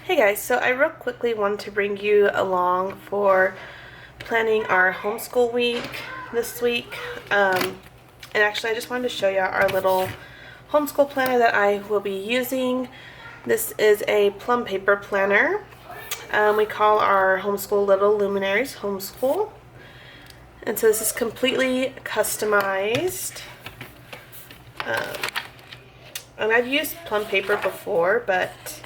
Hey guys, so I real quickly wanted to bring you along for planning our homeschool week this week. And actually I just wanted to show you our little homeschool planner that I will be using. This is a Plum Paper Planner. We call our homeschool Little Luminaries Homeschool. And so this is completely customized. And I've used Plum Paper before, but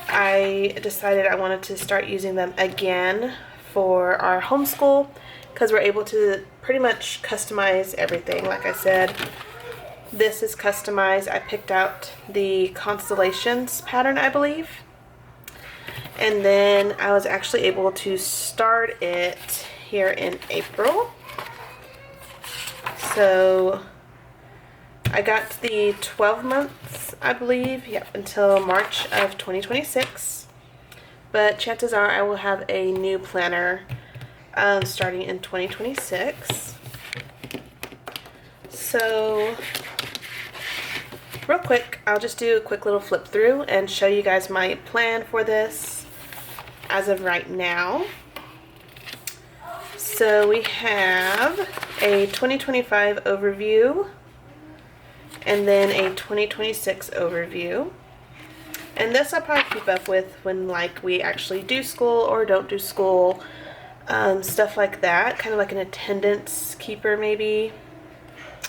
I decided I wanted to start using them again for our homeschool because we're able to pretty much customize everything. Like I said, this is customized. I picked out the constellations pattern, I believe, and then I was actually able to start it here in April. So I got the 12 months, I believe, yep, until March of 2026. But chances are I will have a new planner starting in 2026. So, real quick, I'll just do a quick little flip through and show you guys my plan for this as of right now. So we have a 2025 overview, and then a 2026 overview. And this I'll probably keep up with when like we actually do school or don't do school, stuff like that, kind of like an attendance keeper maybe,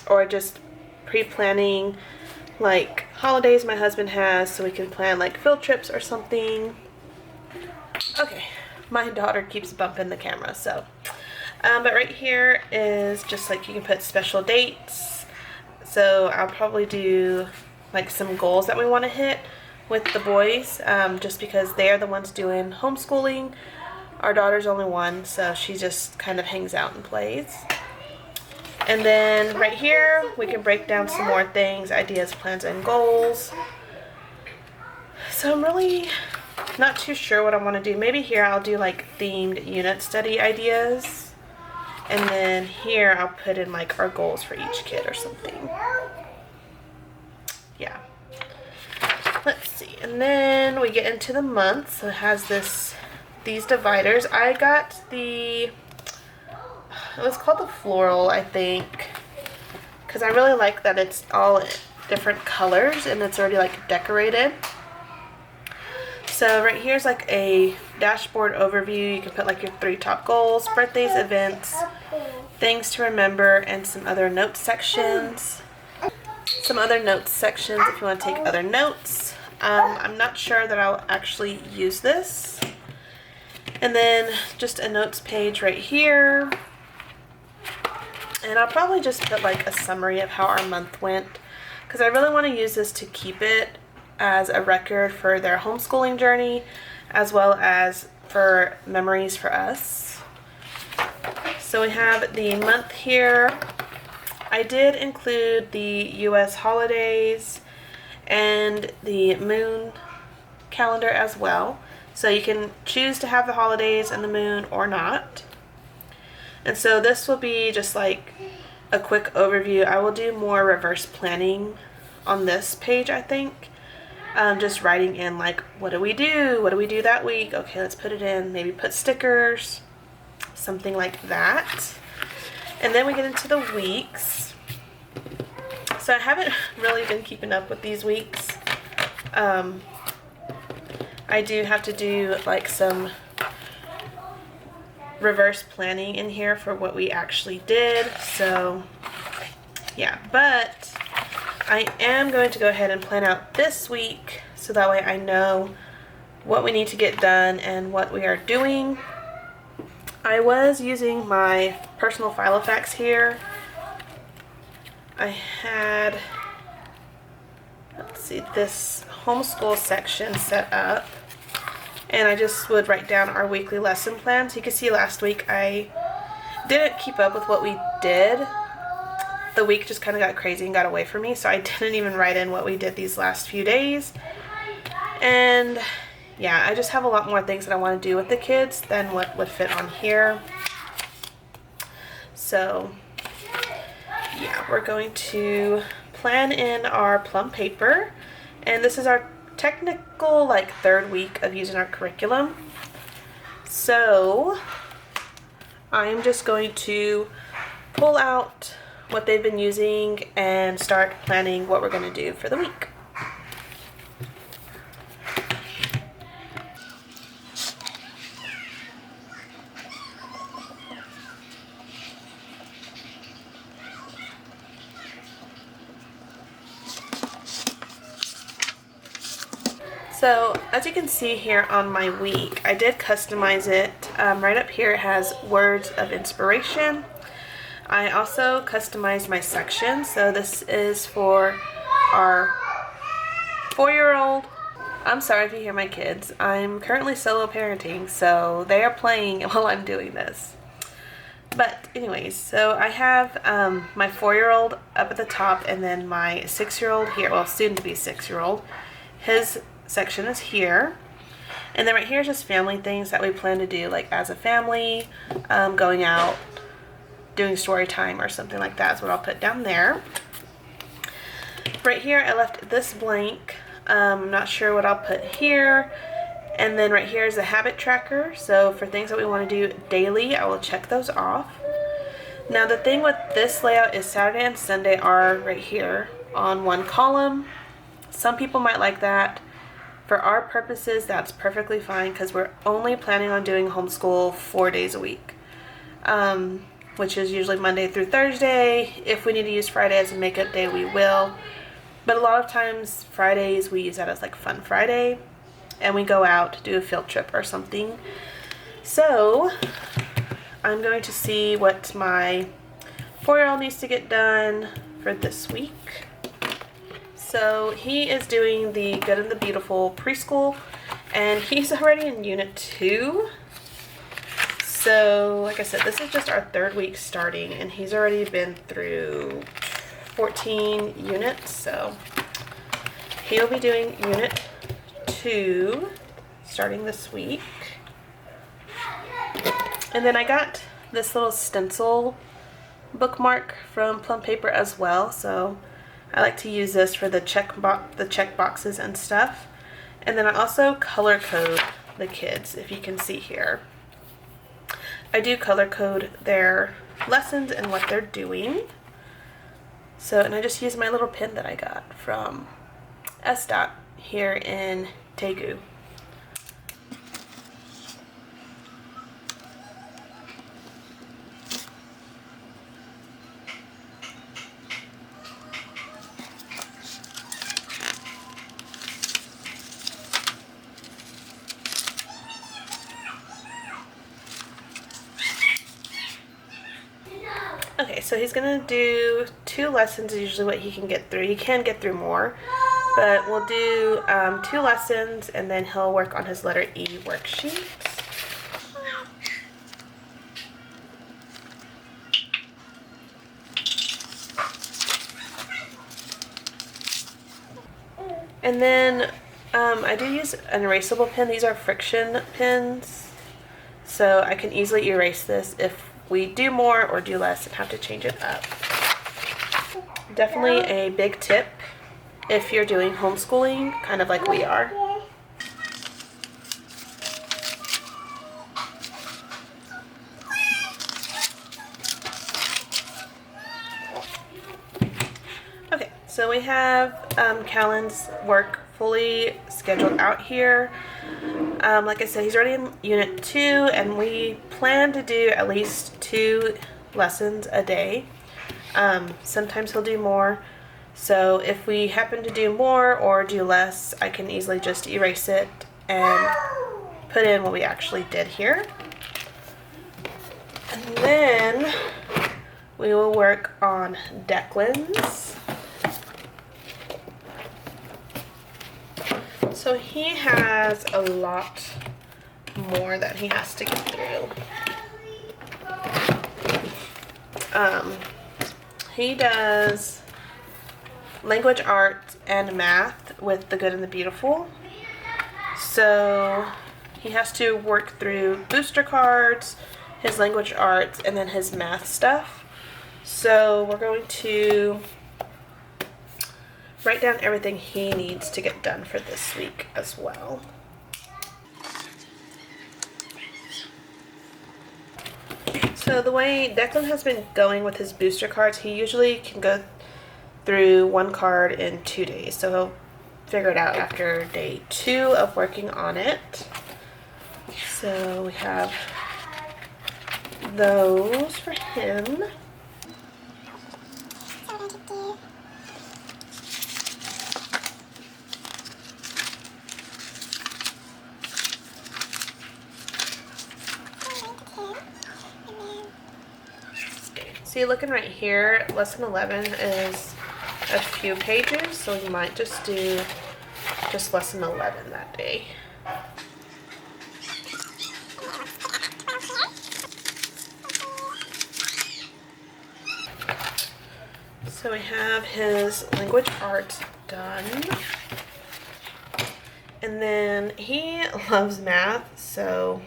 or just pre-planning like holidays my husband has so we can plan like field trips or something. Okay, my daughter keeps bumping the camera, so but right here is just like you can put special dates. So I'll probably do like some goals that we want to hit with the boys, just because they are the ones doing homeschooling. Our daughter's only one, so she just kind of hangs out and plays. And then right here we can break down some more things, ideas, plans, and goals. So I'm really not too sure what I want to do. Maybe here I'll do like themed unit study ideas. And then here I'll put in like our goals for each kid or something. Yeah. Let's see. And then we get into the month. So it has these dividers. I got it was called the floral, I think, because I really like that it's all different colors and it's already like decorated. So right here's like a dashboard overview. You can put like your 3 top goals, birthdays, events, things to remember, and some other notes sections. If you want to take other notes. I'm not sure that I'll actually use this. And then just a notes page right here. And I'll probably just put like a summary of how our month went, because I really want to use this to keep it as a record for their homeschooling journey, as well as for memories for us. So we have the month here. I did include the US holidays and the moon calendar as well. So you can choose to have the holidays and the moon or not. And so this will be just like a quick overview. I will do more reverse planning on this page, I think. Just writing in like, what do we do? What do we do that week? Okay, let's put it in. Maybe put stickers, something like that. And then we get into the weeks. So I haven't really been keeping up with these weeks. I do have to do like some reverse planning in here for what we actually did. So yeah, but I am going to go ahead and plan out this week so that way I know what we need to get done and what we are doing. I was using my personal Filofax here. I had, let's see, this homeschool section set up, and I just would write down our weekly lesson plan. So you can see last week I didn't keep up with what we did. The week just kind of got crazy and got away from me, so I didn't even write in what we did these last few days. And yeah, I just have a lot more things that I want to do with the kids than what would fit on here. So yeah, we're going to plan in our plum paper, and this is our technical like third week of using our curriculum. So I'm just going to pull out what they've been using and start planning what we're going to do for the week. So as you can see here on my week, I did customize it. Right up here it has words of inspiration. I also customized my section. So this is for our 4-year-old. I'm sorry if you hear my kids. I'm currently solo parenting, so they are playing while I'm doing this. But anyways, so I have my 4-year-old up at the top, and then my 6-year-old here, well, soon to be 6-year-old. His section is here, and then right here is just family things that we plan to do, like as a family, going out, doing story time or something like that is what I'll put down there. Right here I left this blank. I'm not sure what I'll put here. And then right here is a habit tracker, so for things that we want to do daily, I will check those off. Now the thing with this layout is Saturday and Sunday are right here on one column. Some people might like that. For our purposes, that's perfectly fine because we're only planning on doing homeschool 4 days a week, which is usually Monday through Thursday. If we need to use Friday as a makeup day, we will. But a lot of times, Fridays, we use that as like Fun Friday, and we go out, do a field trip or something. So I'm going to see what my 4-year-old needs to get done for this week. So he is doing the Good and the Beautiful preschool, and he's already in Unit 2. So, like I said, this is just our 3rd week starting, and he's already been through 14 units. So he'll be doing Unit 2 starting this week. And then I got this little stencil bookmark from Plum Paper as well, so I like to use this for the check boxes and stuff. And then I also color code the kids, if you can see here. I do color code their lessons and what they're doing. So, and I just use my little pen that I got from SDOT here in Daegu. Okay, so he's going to do 2 lessons is usually what he can get through. He can get through more, but we'll do 2 lessons, and then he'll work on his letter E worksheet. And then I do use an erasable pen. These are friction pens, so I can easily erase this if we do more or do less and have to change it up. Definitely a big tip if you're doing homeschooling, kind of like we are. Okay, so we have Callan's work fully scheduled out here. Like I said, he's already in Unit 2, and we plan to do at least 2 lessons a day. Sometimes he'll do more, so if we happen to do more or do less, I can easily just erase it and put in what we actually did here. And then we will work on Declan's. So he has a lot more that he has to get through. He does language arts and math with the Good and the Beautiful. So he has to work through booster cards, his language arts, and then his math stuff. So we're going to write down everything he needs to get done for this week as well. So the way Declan has been going with his booster cards, he usually can go through one card in 2 days. So he'll figure it out after day 2 of working on it. So we have those for him. See, looking right here, lesson 11 is a few pages, so we might just do just lesson 11 that day. So we have his language arts done. And then he loves math, so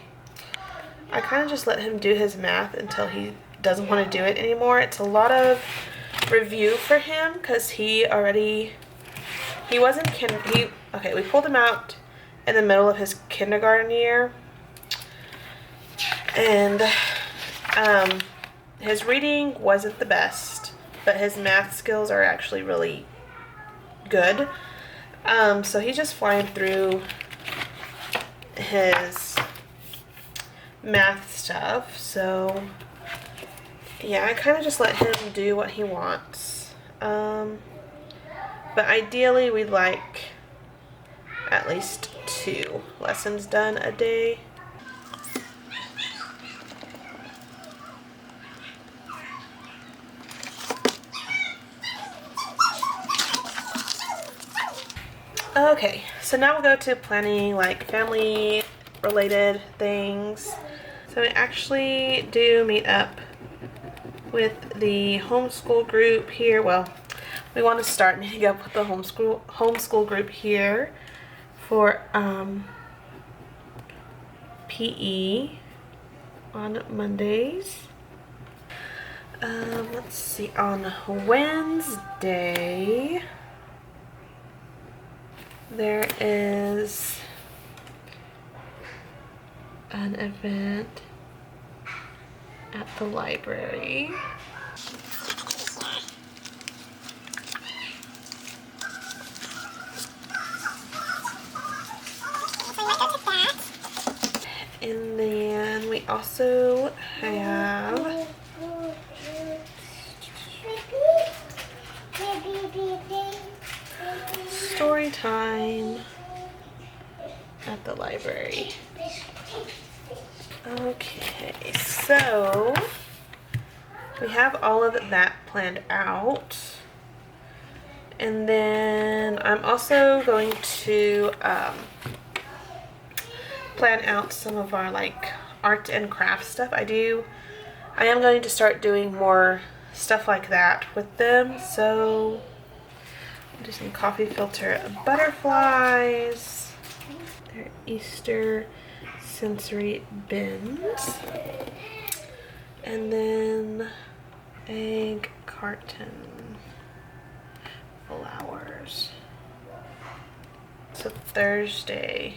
I kind of just let him do his math until he doesn't want to do it anymore. It's a lot of review for him because we pulled him out in the middle of his kindergarten year, and his reading wasn't the best, but his math skills are actually really good. So he's just flying through his math stuff. So yeah, I kind of just let him do what he wants. But ideally we'd like at least 2 lessons done a day. Okay, so now we'll go to planning like family related things. So we actually do meet up with the homeschool group here. Well, we want to start meeting up with the homeschool group here for PE on Mondays. Let's see, on Wednesday there is an event at the library. And then we also have story time at the library. Okay, so we have all of that planned out. And then I'm also going to plan out some of our like art and craft stuff. I am going to start doing more stuff like that with them. So I'll do some coffee filter butterflies, their Easter sensory bins, and then egg carton flowers. So Thursday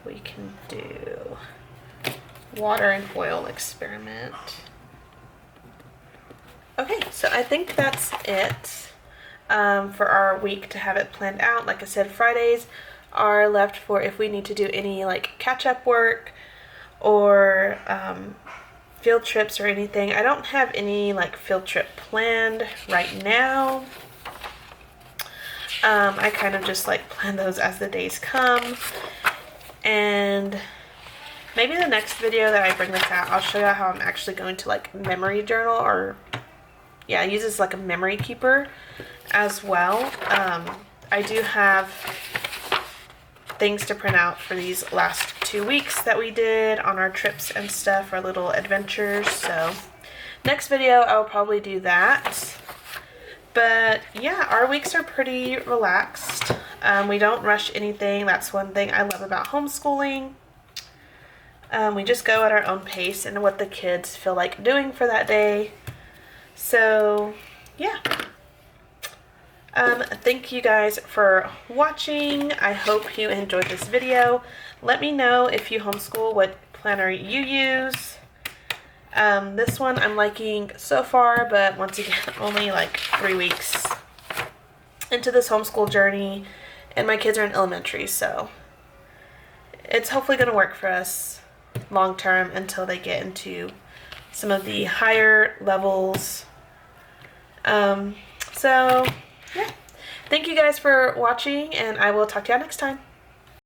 we can do water and foil experiment. Okay, so I think that's it for our week to have it planned out. Like I said, Fridays are left for if we need to do any like catch-up work or field trips or anything. I don't have any like field trip planned right now. I kind of just like plan those as the days come. And maybe the next video that I bring this out, I'll show you how I'm actually going to like memory journal, or yeah, use this like a memory keeper as well. I do have things to print out for these last 2 weeks that we did on our trips and stuff, our little adventures. So next video I'll probably do that. But yeah, our weeks are pretty relaxed. We don't rush anything. That's one thing I love about homeschooling. We just go at our own pace and what the kids feel like doing for that day. So yeah, Thank you guys for watching. I hope you enjoyed this video. Let me know if you homeschool, what planner you use. This one I'm liking so far, but once again, only like 3 weeks into this homeschool journey, and my kids are in elementary, so it's hopefully going to work for us long term until they get into some of the higher levels. So yeah, thank you guys for watching, and I will talk to you next time.